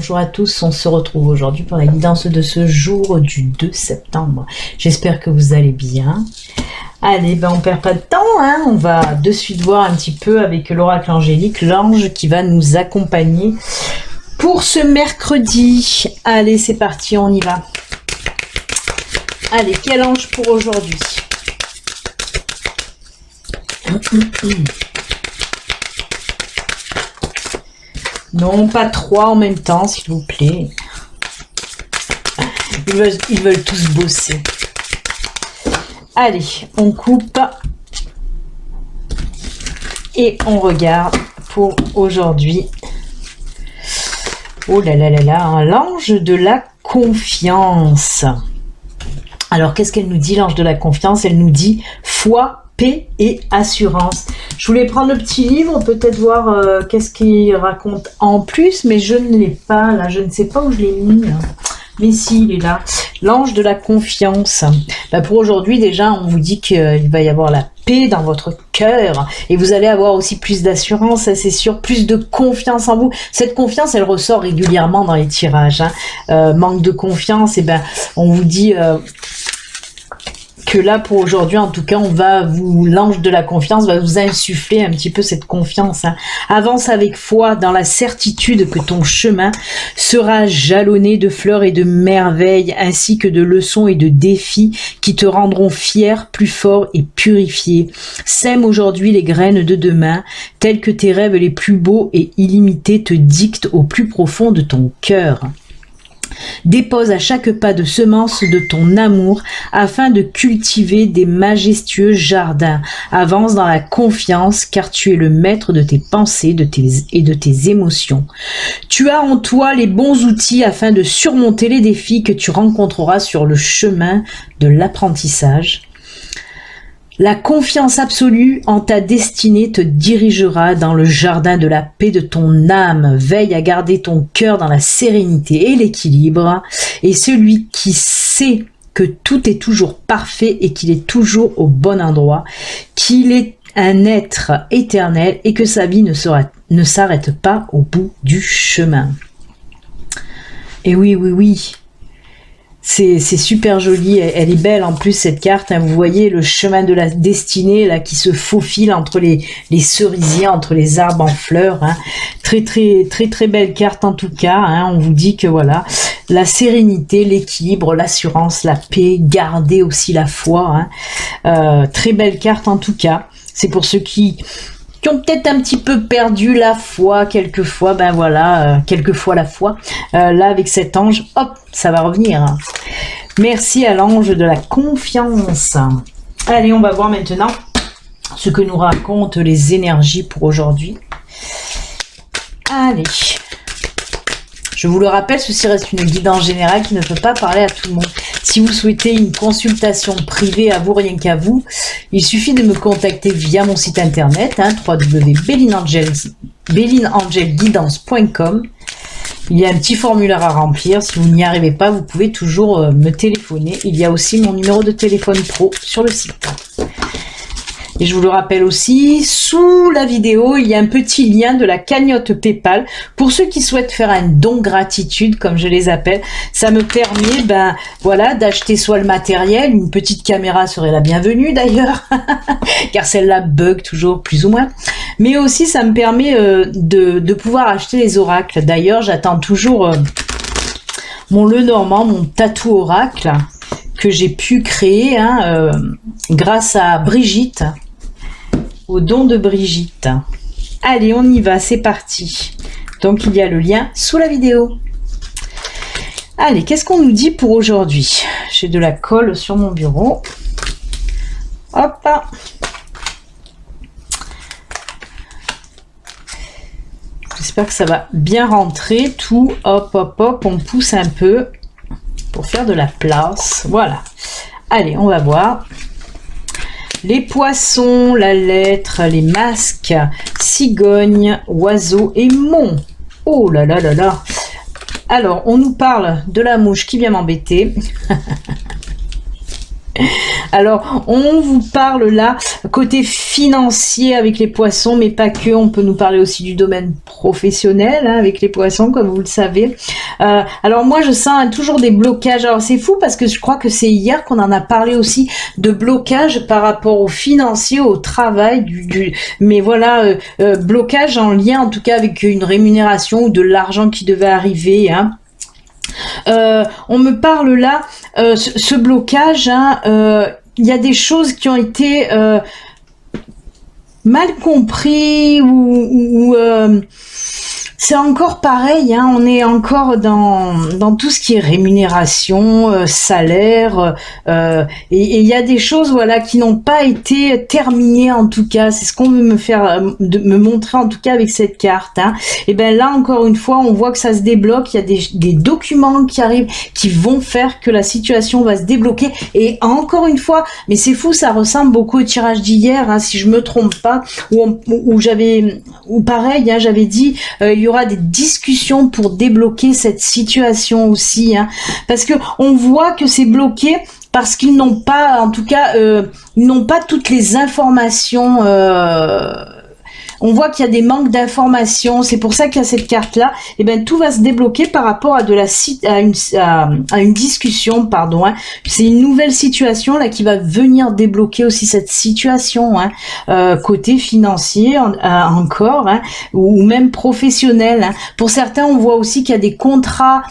bonjour à tous, on se retrouve aujourd'hui pour la guidance de ce jour du 2 septembre. J'espère que vous allez bien. Allez, ben on perd pas de temps, hein. On va de suite voir un petit peu avec l'oracle angélique, l'ange qui va nous accompagner pour ce mercredi. Allez, c'est parti, on y va. Allez, quel ange pour aujourd'hui? Non, pas trois en même temps, s'il vous plaît. Ils veulent tous bosser. Allez, on coupe. Et on regarde pour aujourd'hui. Oh là là là là, l'ange de la confiance. Alors, qu'est-ce qu'elle nous dit, l'ange de la confiance? Elle nous dit foi, paix et assurance. Je voulais prendre le petit livre, peut-être voir qu'est-ce qu'il raconte en plus, mais je ne l'ai pas là, je ne sais pas où je l'ai mis. Là. Mais si, il est là. L'ange de la confiance. Bah, pour aujourd'hui, déjà, on vous dit qu'il va y avoir la paix dans votre cœur et vous allez avoir aussi plus d'assurance, ça c'est sûr, plus de confiance en vous. Cette confiance, elle ressort régulièrement dans les tirages. Hein. Manque de confiance, et ben, on vous dit... que là pour aujourd'hui en tout cas l'ange de la confiance va vous insuffler un petit peu cette confiance, hein. Avance avec foi dans la certitude que ton chemin sera jalonné de fleurs et de merveilles ainsi que de leçons et de défis qui te rendront fier, plus fort et purifié. Sème aujourd'hui les graines de demain telles que tes rêves les plus beaux et illimités te dictent au plus profond de ton cœur. Dépose à chaque pas de semences de ton amour afin de cultiver des majestueux jardins. Avance dans la confiance car tu es le maître de tes pensées et de tes émotions. Tu as en toi les bons outils afin de surmonter les défis que tu rencontreras sur le chemin de l'apprentissage. La confiance absolue en ta destinée te dirigera dans le jardin de la paix de ton âme. Veille à garder ton cœur dans la sérénité et l'équilibre. Et celui qui sait que tout est toujours parfait et qu'il est toujours au bon endroit, qu'il est un être éternel et que sa vie ne s'arrête pas au bout du chemin. Et oui. C'est super joli, elle est belle en plus cette carte, hein. Vous voyez le chemin de la destinée là qui se faufile entre les cerisiers, entre les arbres en fleurs, hein. Très belle carte en tout cas, hein. On vous dit que voilà, la sérénité, l'équilibre, l'assurance, la paix, garder aussi la foi, hein. Très belle carte en tout cas, c'est pour ceux qui ont peut-être un petit peu perdu la foi quelquefois, ben voilà, quelquefois la foi, là avec cet ange, hop, ça va revenir. Merci à l'ange de la confiance. Allez, on va voir maintenant ce que nous racontent les énergies pour aujourd'hui. Allez, je vous le rappelle, ceci reste une guidance générale qui ne peut pas parler à tout le monde. Si vous souhaitez une consultation privée à vous, rien qu'à vous, il suffit de me contacter via mon site internet, hein, www.bellinangelguidance.com. Il y a un petit formulaire à remplir. Si vous n'y arrivez pas, vous pouvez toujours me téléphoner. Il y a aussi mon numéro de téléphone pro sur le site. Et je vous le rappelle aussi, sous la vidéo, il y a un petit lien de la cagnotte PayPal. Pour ceux qui souhaitent faire un don gratitude, comme je les appelle, ça me permet, ben voilà, d'acheter soit le matériel, une petite caméra serait la bienvenue d'ailleurs, car celle-là bug toujours plus ou moins. Mais aussi, ça me permet de pouvoir acheter les oracles. D'ailleurs, j'attends toujours mon Lenormand, mon tatou oracle que j'ai pu créer, hein, grâce à Brigitte. Au don de Brigitte. Allez, on y va, c'est parti. Donc, il y a le lien sous la vidéo. Allez, qu'est-ce qu'on nous dit pour aujourd'hui? J'ai de la colle sur mon bureau. Hop. J'espère que ça va bien rentrer. Tout, hop, on pousse un peu pour faire de la place. Voilà. Allez, on va voir. Les poissons, la lettre, les masques, cigogne, oiseau et mon. Oh là là là là. Alors, on nous parle de la mouche qui vient m'embêter. Alors, on vous parle là, côté financier avec les poissons, mais pas que, on peut nous parler aussi du domaine professionnel hein, avec les poissons, comme vous le savez. Alors moi, je sens toujours des blocages. Alors c'est fou parce que je crois que c'est hier qu'on en a parlé aussi de blocage par rapport au financier, au travail, mais voilà, blocage en lien en tout cas avec une rémunération ou de l'argent qui devait arriver, hein. On me parle là, ce blocage, hein, il y a des choses qui ont été mal compris ou c'est encore pareil, hein, on est encore dans tout ce qui est rémunération, salaire, et il y a des choses voilà qui n'ont pas été terminées en tout cas. C'est ce qu'on veut me montrer en tout cas avec cette carte. Hein. Et ben là encore une fois, on voit que ça se débloque. Il y a des documents qui arrivent, qui vont faire que la situation va se débloquer. Et encore une fois, mais c'est fou, ça ressemble beaucoup au tirage d'hier, hein, si je me trompe pas, où pareil, hein, j'avais dit. Il y aura des discussions pour débloquer cette situation aussi, hein, parce que on voit que c'est bloqué parce qu'ils n'ont pas, en tout cas, ils n'ont pas toutes les informations. On voit qu'il y a des manques d'informations, c'est pour ça qu'il y a cette carte-là. Et ben tout va se débloquer par rapport à une discussion, pardon. Hein. C'est une nouvelle situation là qui va venir débloquer aussi cette situation, hein, côté financier encore, hein, ou même professionnel. Hein. Pour certains, on voit aussi qu'il y a des contrats.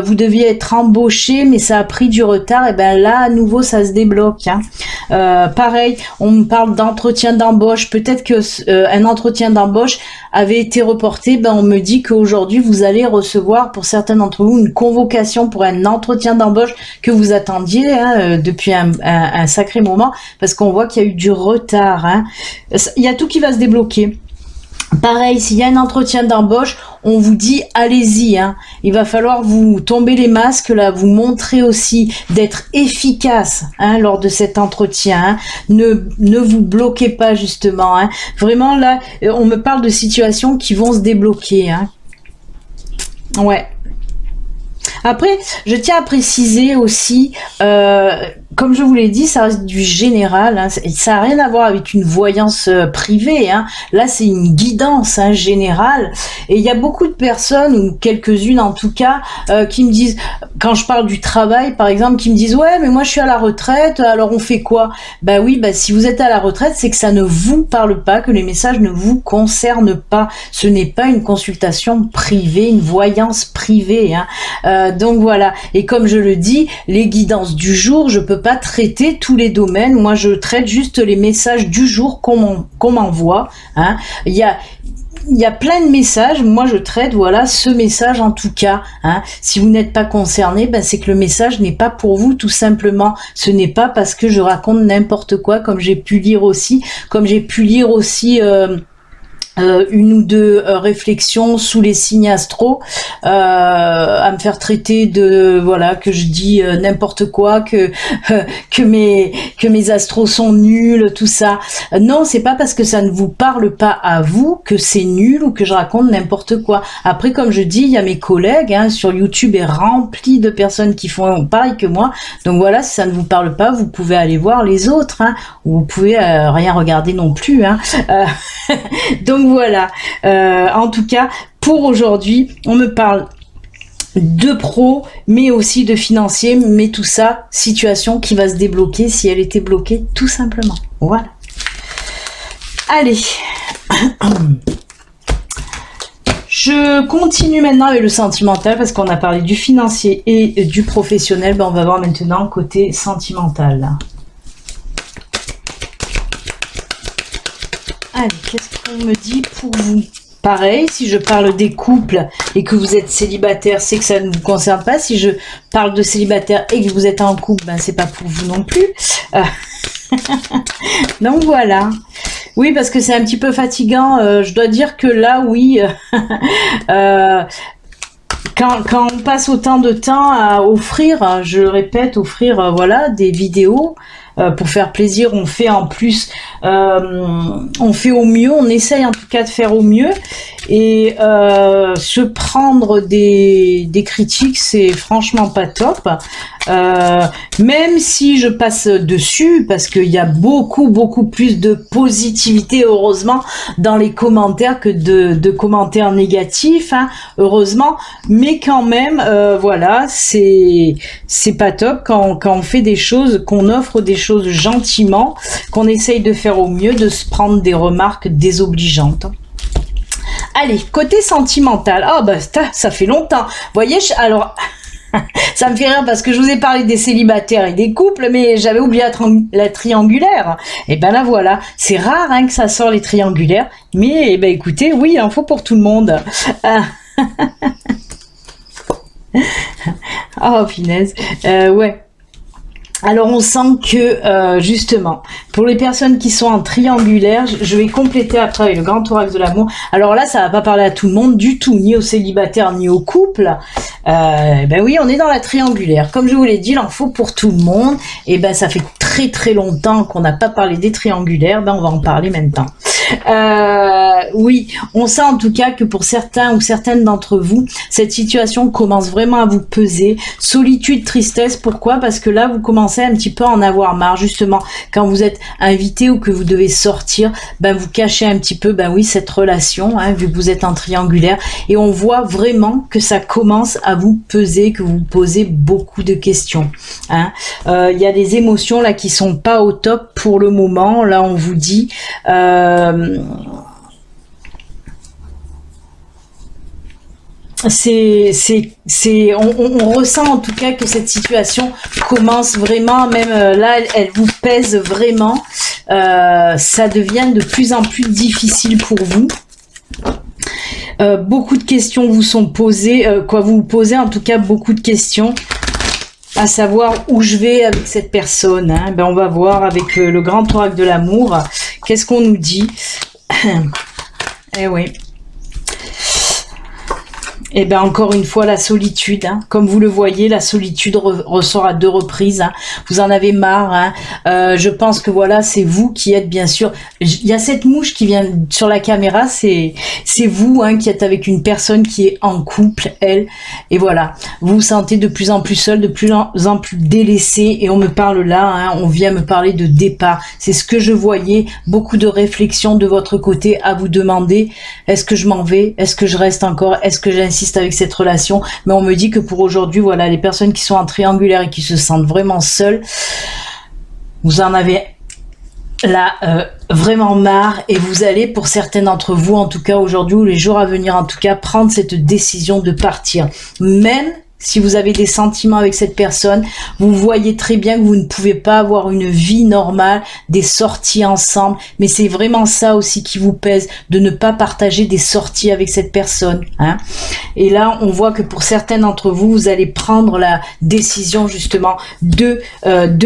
Vous deviez être embauché, mais ça a pris du retard. Et ben là, à nouveau, ça se débloque. Hein. Pareil, on me parle d'entretien d'embauche. Peut-être que un entretien d'embauche avait été reporté, ben on me dit qu'aujourd'hui vous allez recevoir pour certains d'entre vous une convocation pour un entretien d'embauche que vous attendiez hein, depuis un sacré moment, parce qu'on voit qu'il y a eu du retard. Hein. Il y a tout qui va se débloquer. Pareil, s'il y a un entretien d'embauche, on vous dit allez-y, hein. Il va falloir vous tomber les masques là, vous montrer aussi d'être efficace hein, lors de cet entretien. Hein. Ne vous bloquez pas justement. Hein. Vraiment là, on me parle de situations qui vont se débloquer. Hein. Ouais. Après, je tiens à préciser aussi, comme je vous l'ai dit, ça reste du général, hein, ça n'a rien à voir avec une voyance privée, hein. Là c'est une guidance hein, générale, et il y a beaucoup de personnes, ou quelques-unes en tout cas, qui me disent, quand je parle du travail par exemple, qui me disent ouais mais moi je suis à la retraite, alors on fait quoi? Bah oui, bah si vous êtes à la retraite, c'est que ça ne vous parle pas, que les messages ne vous concernent pas, ce n'est pas une consultation privée, une voyance privée, hein. Donc voilà, et comme je le dis, les guidances du jour, je peux pas traiter tous les domaines, moi je traite juste les messages du jour qu'on m'envoie, hein. Il y a plein de messages, moi je traite voilà ce message en tout cas, hein. Si vous n'êtes pas concerné, ben c'est que le message n'est pas pour vous tout simplement, ce n'est pas parce que je raconte n'importe quoi, comme j'ai pu lire aussi, une ou deux réflexions sous les signes astro, à me faire traiter de voilà que je dis n'importe quoi, que mes astros sont nuls, tout ça. Non, c'est pas parce que ça ne vous parle pas à vous que c'est nul ou que je raconte n'importe quoi. Après, comme je dis, il y a mes collègues hein, sur YouTube est rempli de personnes qui font pareil que moi. Donc voilà, si ça ne vous parle pas, vous pouvez aller voir les autres, hein, ou vous pouvez rien regarder non plus. Hein. Donc voilà, en tout cas, pour aujourd'hui, on me parle de pro, mais aussi de financier, mais tout ça, situation qui va se débloquer si elle était bloquée, tout simplement. Voilà. Allez. Je continue maintenant avec le sentimental, parce qu'on a parlé du financier et du professionnel. Ben, on va voir maintenant côté sentimental. Allez, qu'est-ce qu'on me dit pour vous? Pareil, si je parle des couples et que vous êtes célibataire, c'est que ça ne vous concerne pas. Si je parle de célibataire et que vous êtes en couple, ben c'est pas pour vous non plus. Donc voilà. Oui, parce que c'est un petit peu fatigant. Je dois dire que là, oui. Quand on passe autant de temps à offrir, je le répète, offrir voilà des vidéos pour faire plaisir, on fait en plus, on fait au mieux, on essaye en tout cas de faire au mieux. Et se prendre des critiques, c'est franchement pas top. Même si je passe dessus, parce qu'il y a beaucoup plus de positivité, heureusement, dans les commentaires que de commentaires négatifs, hein, heureusement. Mais quand même, voilà, c'est pas top quand on fait des choses, qu'on offre des choses gentiment, qu'on essaye de faire au mieux, de se prendre des remarques désobligeantes. Allez, côté sentimental. Ah bah ça fait longtemps. Vous voyez, alors ça me fait rire parce que je vous ai parlé des célibataires et des couples, mais j'avais oublié la triangulaire. Et ben là voilà, c'est rare hein, que ça sort les triangulaires, mais eh ben écoutez, oui, il en faut pour tout le monde. Oh punaise, ouais. Alors on sent que justement, pour les personnes qui sont en triangulaire, je vais compléter après avec le grand oracle de l'amour. Alors là, ça va pas parler à tout le monde du tout, ni aux célibataires, ni aux couples. Ben oui, on est dans la triangulaire. Comme je vous l'ai dit, il en faut pour tout le monde. Et ben ça fait très longtemps qu'on n'a pas parlé des triangulaires. Ben on va en parler maintenant. Oui, on sent en tout cas que pour certains ou certaines d'entre vous, cette situation commence vraiment à vous peser. Solitude, tristesse, pourquoi? Parce que là, vous commencez un petit peu à en avoir marre. Justement, quand vous êtes invité ou que vous devez sortir, ben vous cachez un petit peu, ben oui, cette relation, hein, vu que vous êtes en triangulaire. Et on voit vraiment que ça commence à vous peser, que vous posez beaucoup de questions. Hein. Y a des émotions là qui sont pas au top pour le moment. Là, on vous dit... on ressent en tout cas que cette situation commence vraiment, même là, elle vous pèse vraiment. Ça devient de plus en plus difficile pour vous. Beaucoup de questions vous sont posées, vous vous posez en tout cas beaucoup de questions, à savoir où je vais avec cette personne. Hein. Ben on va voir avec le grand oracle de l'amour, qu'est-ce qu'on nous dit. Eh oui. Et bien encore une fois la solitude, hein. Comme vous le voyez, la solitude ressort à 2 reprises. Hein. Vous en avez marre. Hein. Je pense que voilà, c'est vous qui êtes bien sûr. Il y a cette mouche qui vient sur la caméra, c'est vous hein, qui êtes avec une personne qui est en couple, elle. Et voilà, vous vous sentez de plus en plus seul, de plus en plus délaissé. Et on me parle là, hein, on vient me parler de départ. C'est ce que je voyais. Beaucoup de réflexion de votre côté à vous demander, est-ce que je m'en vais? Est-ce que je reste encore? Est-ce que j'insiste avec cette relation? Mais on me dit que pour aujourd'hui, voilà, les personnes qui sont en triangulaire et qui se sentent vraiment seules, vous en avez là vraiment marre, et vous allez, pour certains d'entre vous en tout cas aujourd'hui ou les jours à venir en tout cas, prendre cette décision de partir. Même si vous avez des sentiments avec cette personne, vous voyez très bien que vous ne pouvez pas avoir une vie normale, des sorties ensemble, mais c'est vraiment ça aussi qui vous pèse, de ne pas partager des sorties avec cette personne. Hein. Et là, on voit que pour certains d'entre vous, vous allez prendre la décision justement de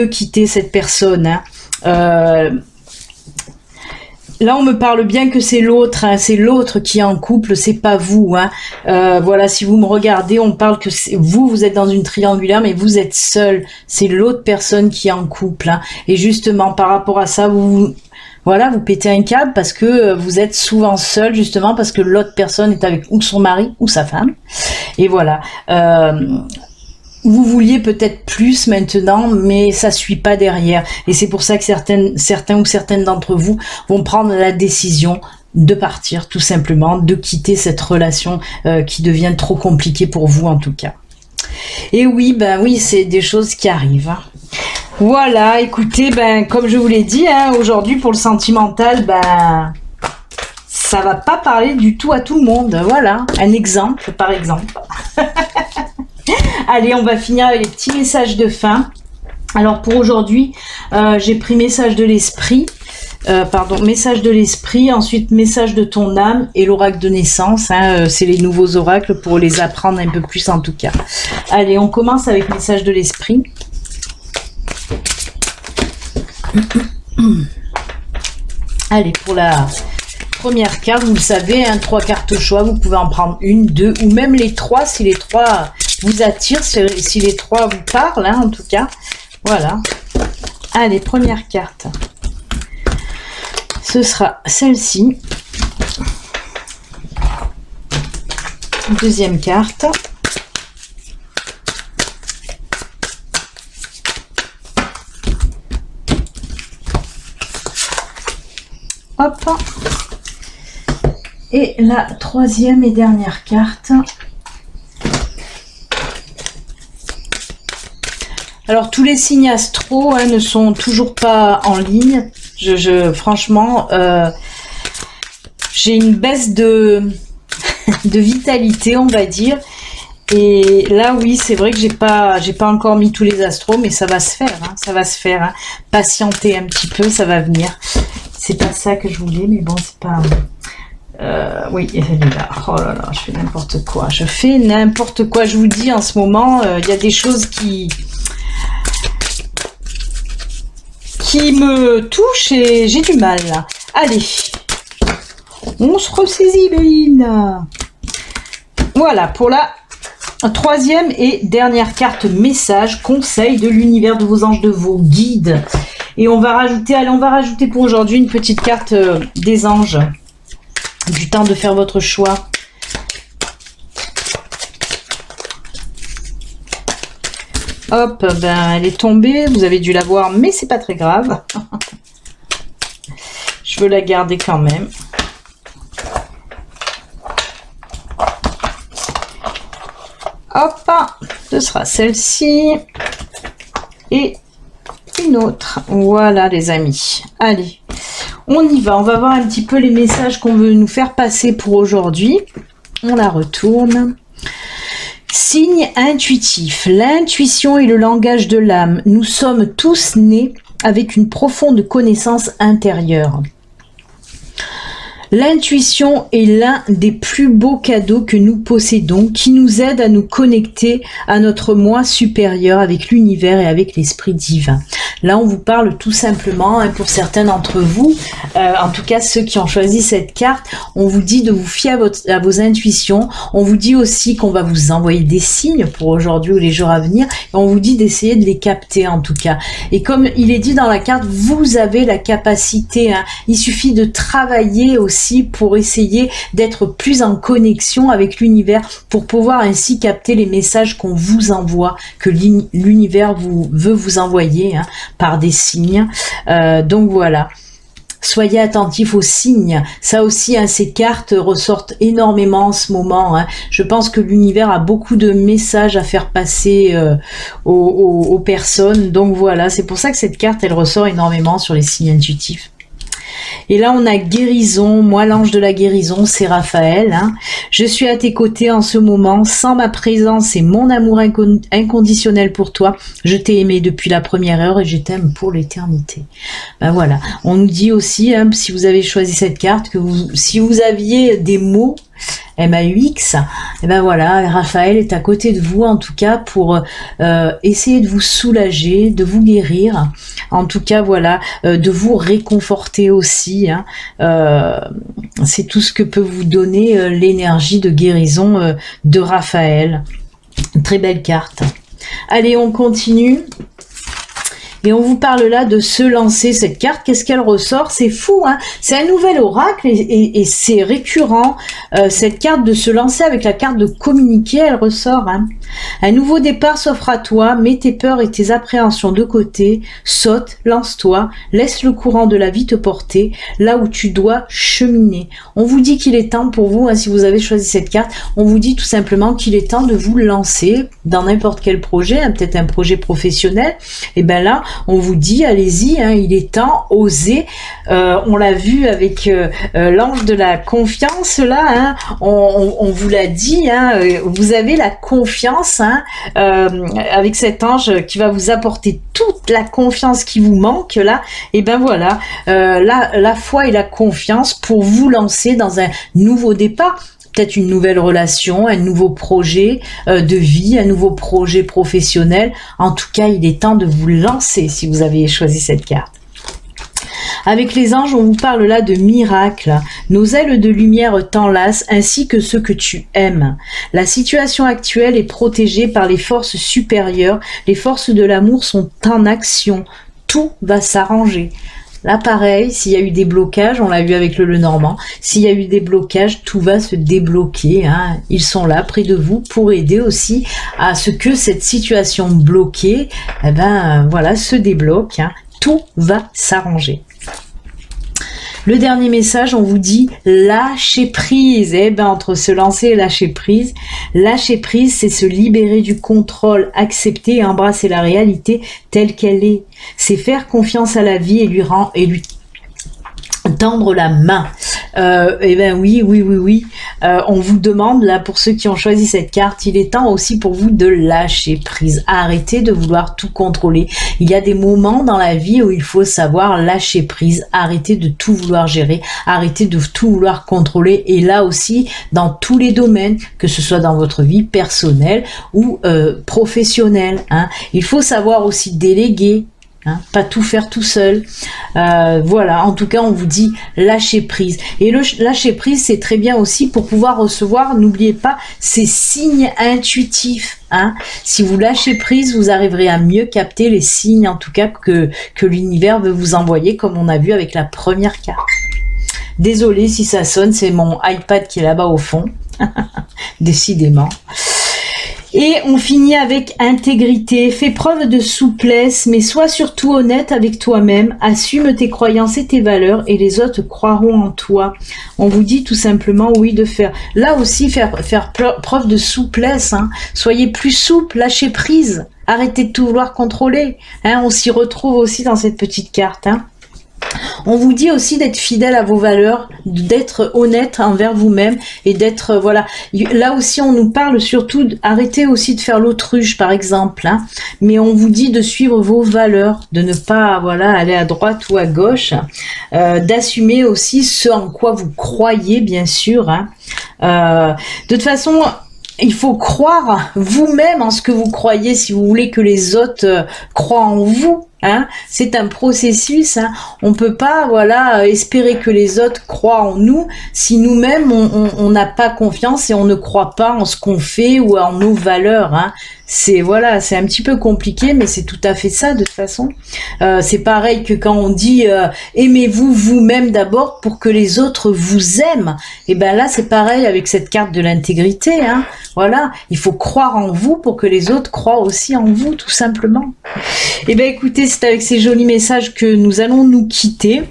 quitter cette personne. Hein. Là, on me parle bien que c'est l'autre, hein, c'est l'autre qui est en couple, c'est pas vous. Hein. Voilà, si vous me regardez, on parle que vous êtes dans une triangulaire, mais vous êtes seul. C'est l'autre personne qui est en couple. Hein. Et justement, par rapport à ça, voilà, vous pétez un câble parce que vous êtes souvent seul, justement, parce que l'autre personne est avec ou son mari ou sa femme. Et voilà. Vous vouliez peut-être plus maintenant, mais ça suit pas derrière. Et c'est pour ça que certains ou certaines d'entre vous vont prendre la décision de partir, tout simplement, de quitter cette relation qui devient trop compliquée pour vous en tout cas. Et oui, ben oui, c'est des choses qui arrivent. Hein. Voilà, écoutez, ben comme je vous l'ai dit, hein, aujourd'hui pour le sentimental, ben ça va pas parler du tout à tout le monde. Voilà, un exemple par exemple. Allez, on va finir avec les petits messages de fin. Alors pour aujourd'hui, j'ai pris message de l'esprit, message de l'esprit, ensuite message de ton âme et l'oracle de naissance. Hein, c'est les nouveaux oracles pour les apprendre un peu plus en tout cas. Allez, on commence avec message de l'esprit. Allez, pour la première carte, vous le savez, hein, 3 cartes au choix, vous pouvez en prendre 1, 2 ou même les 3 si les 3 vous attirent, si les 3 vous parlent, hein, en tout cas. Voilà. Allez, première carte. Ce sera celle-ci. Deuxième carte. Hop. Et la troisième et dernière carte. Alors tous les signes astro ne sont toujours pas en ligne. Franchement, j'ai une baisse de vitalité, on va dire. Et là, oui, c'est vrai que j'ai pas encore mis tous les astros, mais ça va se faire, ça va se faire. Patienter un petit peu, ça va venir. C'est pas ça que je voulais, mais bon, c'est pas. Oui, elle est là. Oh là là, je fais n'importe quoi. Je fais n'importe quoi. Je vous dis, en ce moment, il y a des choses qui me touchent et j'ai du mal. Allez, on se ressaisit, Béline. Voilà, pour la troisième et dernière carte message, conseil de l'univers, de vos anges, de vos guides. Et on va rajouter, allez, on va rajouter pour aujourd'hui une petite carte des anges. Du temps de faire votre choix. Hop, ben elle est tombée, vous avez dû la voir, mais c'est pas très grave. Je veux la garder quand même. Hop, ce sera celle-ci. Et une autre. Voilà les amis. Allez, on y va. On va voir un petit peu les messages qu'on veut nous faire passer pour aujourd'hui. On la retourne. Signe intuitif. L'intuition est le langage de l'âme. Nous sommes tous nés avec une profonde connaissance intérieure. L'intuition est l'un des plus beaux cadeaux que nous possédons, qui nous aide à nous connecter à notre moi supérieur avec l'univers et avec l'esprit divin. Là, on vous parle tout simplement, pour certains d'entre vous, en tout cas ceux qui ont choisi cette carte, on vous dit de vous fier à vos intuitions. On vous dit aussi qu'on va vous envoyer des signes pour aujourd'hui ou les jours à venir. Et on vous dit d'essayer de les capter en tout cas. Et comme il est dit dans la carte, vous avez la capacité. Il suffit de travailler aussi pour essayer d'être plus en connexion avec l'univers, pour pouvoir ainsi capter les messages qu'on vous envoie, que l'univers veut vous envoyer par des signes. Donc voilà. Soyez attentifs aux signes. Ça aussi, ces cartes ressortent énormément en ce moment. Je pense que l'univers a beaucoup de messages à faire passer aux personnes. Donc voilà, c'est pour ça que cette carte, elle ressort énormément sur les signes intuitifs. Et là, on a guérison. Moi, l'ange de la guérison, c'est Raphaël. Je suis à tes côtés en ce moment. Sans ma présence et mon amour inconditionnel pour toi, je t'ai aimé depuis la première heure et je t'aime pour l'éternité. Ben voilà. On nous dit aussi, si vous avez choisi cette carte, que si vous aviez des mots MAUX, et ben voilà, Raphaël est à côté de vous en tout cas pour essayer de vous soulager, de vous guérir, en tout cas voilà, de vous réconforter aussi. C'est tout ce que peut vous donner l'énergie de guérison de Raphaël. Très belle carte. Allez, on continue. Et on vous parle là de se lancer. Cette carte, qu'est-ce qu'elle ressort? C'est fou, c'est un nouvel oracle et c'est récurrent. Cette carte de se lancer avec la carte de communiquer, elle ressort. Un nouveau départ s'offre à toi. Mets tes peurs et tes appréhensions de côté. Saute, lance-toi. Laisse le courant de la vie te porter là où tu dois cheminer. On vous dit qu'il est temps pour vous, si vous avez choisi cette carte, on vous dit tout simplement qu'il est temps de vous lancer dans n'importe quel projet, peut-être un projet professionnel. Et ben là, on vous dit, allez-y, il est temps, osez. On l'a vu avec l'ange de la confiance, là, on vous l'a dit, vous avez la confiance avec cet ange qui va vous apporter toute la confiance qui vous manque, là. Et ben voilà, la foi et la confiance pour vous lancer dans un nouveau départ. Peut-être une nouvelle relation, un nouveau projet de vie, un nouveau projet professionnel. En tout cas, il est temps de vous lancer si vous avez choisi cette carte. Avec les anges, on vous parle là de miracles. Nos ailes de lumière t'enlacent ainsi que ceux que tu aimes. La situation actuelle est protégée par les forces supérieures. Les forces de l'amour sont en action. Tout va s'arranger. Là, pareil, s'il y a eu des blocages, on l'a vu avec le Lenormand, s'il y a eu des blocages, tout va se débloquer. Hein. Ils sont là, près de vous, pour aider aussi à ce que cette situation bloquée, eh ben, voilà, se débloque. Hein. Tout va s'arranger. Le dernier message, on vous dit lâcher prise. Eh ben, entre se lancer et lâcher prise, c'est se libérer du contrôle, accepter et embrasser la réalité telle qu'elle est. C'est faire confiance à la vie et lui tendre la main. Eh ben oui. On vous demande là, pour ceux qui ont choisi cette carte, il est temps aussi pour vous de lâcher prise. Arrêtez de vouloir tout contrôler. Il y a des moments dans la vie où il faut savoir lâcher prise. Arrêtez de tout vouloir gérer. Arrêtez de tout vouloir contrôler. Et là aussi, dans tous les domaines, que ce soit dans votre vie personnelle ou professionnelle. Hein. Il faut savoir aussi déléguer. Hein, pas tout faire tout seul. Voilà, en tout cas, on vous dit lâcher prise. Et le lâcher prise, c'est très bien aussi pour pouvoir recevoir, n'oubliez pas, ces signes intuitifs. Hein. Si vous lâchez prise, vous arriverez à mieux capter les signes, en tout cas, que l'univers veut vous envoyer, comme on a vu avec la première carte. Désolée si ça sonne, c'est mon iPad qui est là-bas au fond. Décidément. Et on finit avec intégrité. Fais preuve de souplesse, mais sois surtout honnête avec toi-même. Assume tes croyances et tes valeurs et les autres croiront en toi. On vous dit tout simplement, oui, de faire. Là aussi, faire preuve de souplesse. Hein. Soyez plus souple, lâchez prise. Arrêtez de tout vouloir contrôler. Hein. On s'y retrouve aussi dans cette petite carte. Hein. On vous dit aussi d'être fidèle à vos valeurs, d'être honnête envers vous-même et d'être, voilà. Là aussi, on nous parle surtout d'arrêter aussi de faire l'autruche, par exemple. Hein. Mais on vous dit de suivre vos valeurs, de ne pas, voilà, aller à droite ou à gauche, d'assumer aussi ce en quoi vous croyez, bien sûr. Hein. De toute façon, il faut croire vous-même en ce que vous croyez si vous voulez que les autres croient en vous. Hein, c'est un processus. Hein. On peut pas, voilà, espérer que les autres croient en nous si nous-mêmes on n'a pas confiance et on ne croit pas en ce qu'on fait ou en nos valeurs. Hein. C'est voilà, c'est un petit peu compliqué, mais c'est tout à fait ça de toute façon. C'est pareil que quand on dit aimez-vous vous-même d'abord pour que les autres vous aiment. Et ben là, c'est pareil avec cette carte de l'intégrité. Hein. Voilà, il faut croire en vous pour que les autres croient aussi en vous, tout simplement. Et ben écoutez, c'est avec ces jolis messages que nous allons nous quitter.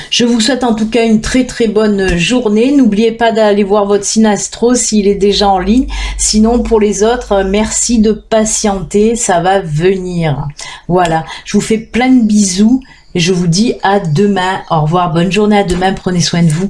Je vous souhaite en tout cas une très très bonne journée. N'oubliez pas d'aller voir votre signe astro s'il est déjà en ligne. Sinon, pour les autres, merci de patienter, ça va venir. Voilà, je vous fais plein de bisous et je vous dis à demain. Au revoir, bonne journée, à demain, prenez soin de vous.